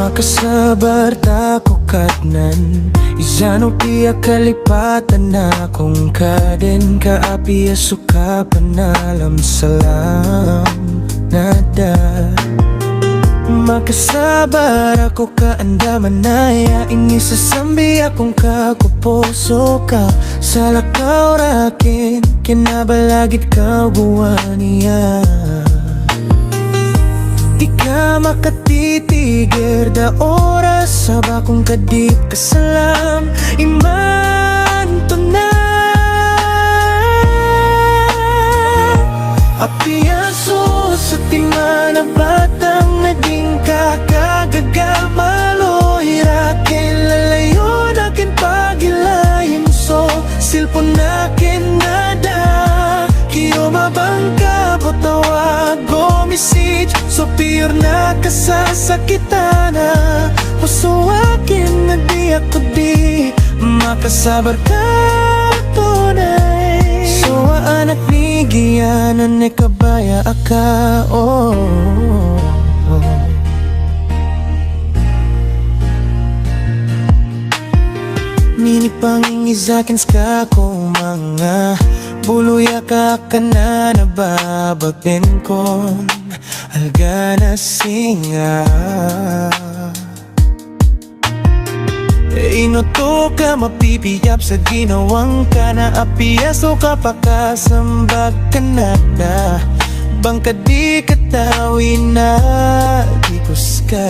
Makasabar tako katnan Izano pia kalipatan na kung kaden kaapi asuka panalam salam nada. Makasabar ako kaandaman na yaing isasambi akong kakuposo ka. Sa lakaw rakin kinabalagit ka buwan niya. Di ka makatitigir da oras sa bakong kadip kasalam iman to na. Apiaso sa timana batang naging kakagagama irakin lalayo nakin pagilayin so silpon nakin nada kiyo mabangka botawag gomisit so pure na kasasakitan na puso akin na di ako di makasabar ka tunay. So anak ni giyanan ni kabaya aka Nini pangingizakin ska kong mga buluya ka na nababagin ko alga na singa. Inuto ka mapipiyap sa ginawang ka na apiaso ka pakasambag ka na bangka di katawin na dikos ka.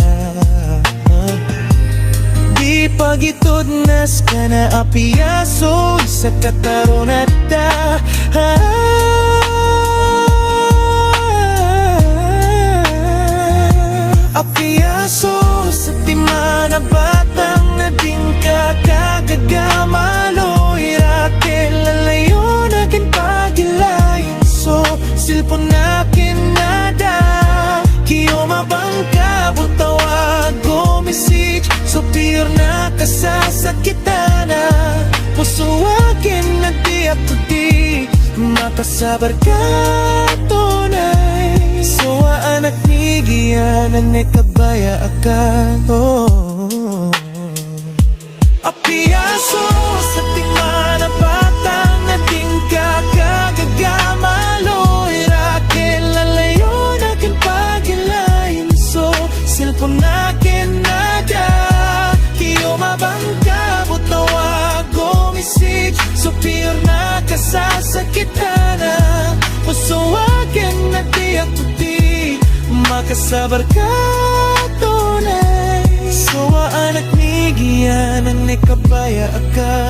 Di pagitod nas ka na apiaso sa katarunat da apiaso sa timana batang naging kakagagamalo irakin lalayo nakin pagilayin so silpon nakin nada kiyo mabangka butawag gomisich so pure na kasasakitan na puso akin na di ako di makasabar ka tunay. So anak ni giyanan ni kabaya akan apiaso sa tingmana batang naging kakagagamalo irakin lalayo nakin pagilayin so silpon nakin nada kiyo mabangka butawag gomisik so pure na kasasakitan na puso akin na di ako di makasabar ka tunay. So anak ni giyanan ni kabaya akan